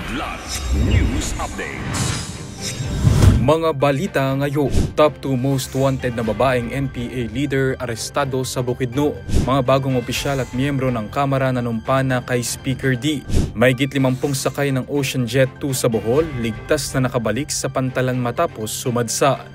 Kidlat News Updates. Mga balita ngayon, top 2 most wanted na babaeng NPA leader arestado sa Bukidnon. Mga bagong opisyal at miyembro ng Kamara nanumpa na kay Speaker D. Mahigit 50 sakay ng Ocean Jet 2 sa Bohol, ligtas na nakabalik sa pantalan matapos sumadsa.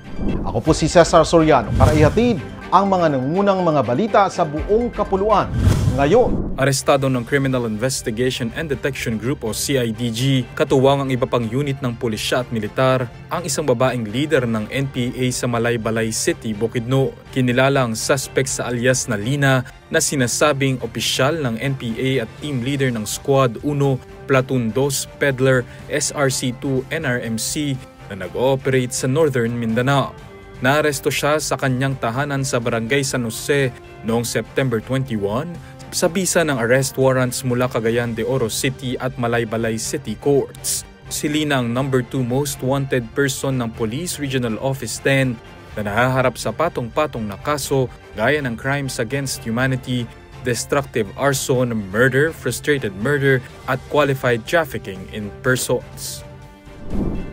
Ako po si Cesar Soriano para ihatid ang mga nangungunang mga balita sa buong kapuluan. Ngayon, arestado ng Criminal Investigation and Detection Group o CIDG, katuwang ang iba pang unit ng pulisya at militar, ang isang babaeng leader ng NPA sa Malaybalay City, Bukidnon. Kinilala ang suspect sa alias na Lina na sinasabing opisyal ng NPA at team leader ng Squad 1, Platoon 2, Peddler, SRC2, NRMC na nag-ooperate sa Northern Mindanao. Naaresto siya sa kanyang tahanan sa Barangay San Jose noong September 21 sa bisa ng arrest warrants mula Cagayan de Oro City at Malaybalay City Courts. Si Lina ang number 2 most wanted person ng Police Regional Office 10 na nahaharap sa patong-patong na kaso gaya ng crimes against humanity, destructive arson, murder, frustrated murder at qualified trafficking in persons.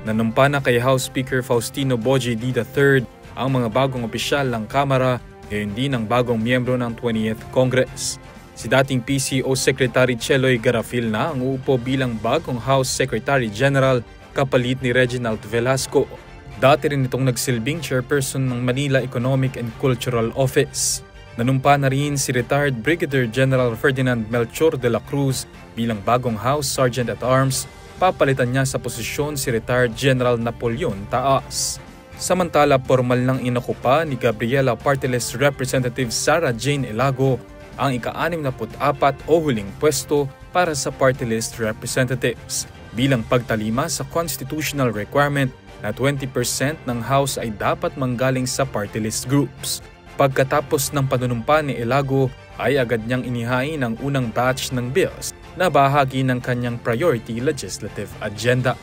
Nanumpa na kay House Speaker Faustino Bogie D. III ang mga bagong opisyal ng Kamara, gayon din ang bagong miyembro ng 20th Congress. Si dating PCO Secretary Cheloy Garafil na ang uupo bilang bagong House Secretary General kapalit ni Reginald Velasco. Dati rin itong nagsilbing chairperson ng Manila Economic and Cultural Office. Nanumpa na rin si retired Brigadier General Ferdinand Melchor de la Cruz bilang bagong House Sergeant at Arms. Papalitan niya sa posisyon si retired General Napoleon Taas. Samantala, formal nang inakupa ni Gabriela Parteles Representative Sara Jane Elago ang ika-64 o huling pwesto para sa party list representatives bilang pagtalima sa constitutional requirement na 20% ng House ay dapat manggaling sa party list groups. Pagkatapos ng panunumpa ni Elago ay agad niyang inihain ang unang batch ng bills na bahagi ng kanyang priority legislative agenda.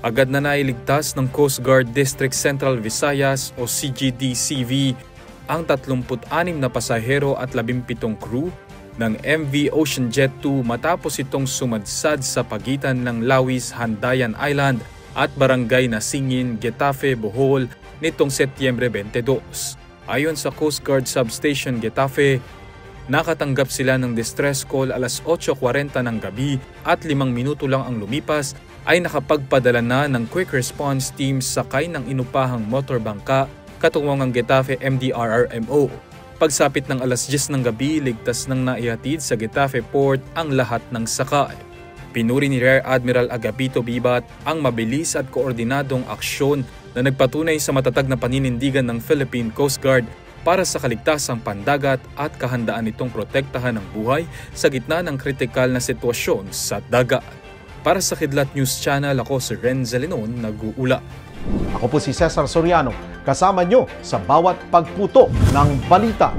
Agad na nailigtas ng Coast Guard District Central Visayas o CGD-CV ang 36 na pasahero at 17 crew ng MV Ocean Jet 2 matapos itong sumadsad sa pagitan ng Lawis, Handayan Island at Barangay Nasingin, Getafe, Bohol nitong Setyembre 22. Ayon sa Coast Guard Substation Getafe, nakatanggap sila ng distress call alas 8:40 ng gabi at 5 minuto lang ang lumipas ay nakapagpadala na ng quick response team sakay ng inupahang motorbangka katuwang ang Getafe MDRRMO. Pagsapit ng alas 10 ng gabi, ligtas nang naihatid sa Getafe Port ang lahat ng sakay. Pinuri ni Rear Admiral Agapito Bibat ang mabilis at koordinadong aksyon na nagpatunay sa matatag na paninindigan ng Philippine Coast Guard para sa kaligtasang pandagat at kahandaan nitong protektahan ng buhay sa gitna ng kritikal na sitwasyon sa dagat. Para sa Kidlat News Channel, ako si Renzo Lenon, nag-uula. ako po si Cesar Soriano, kasama nyo sa bawat pagputo ng balita.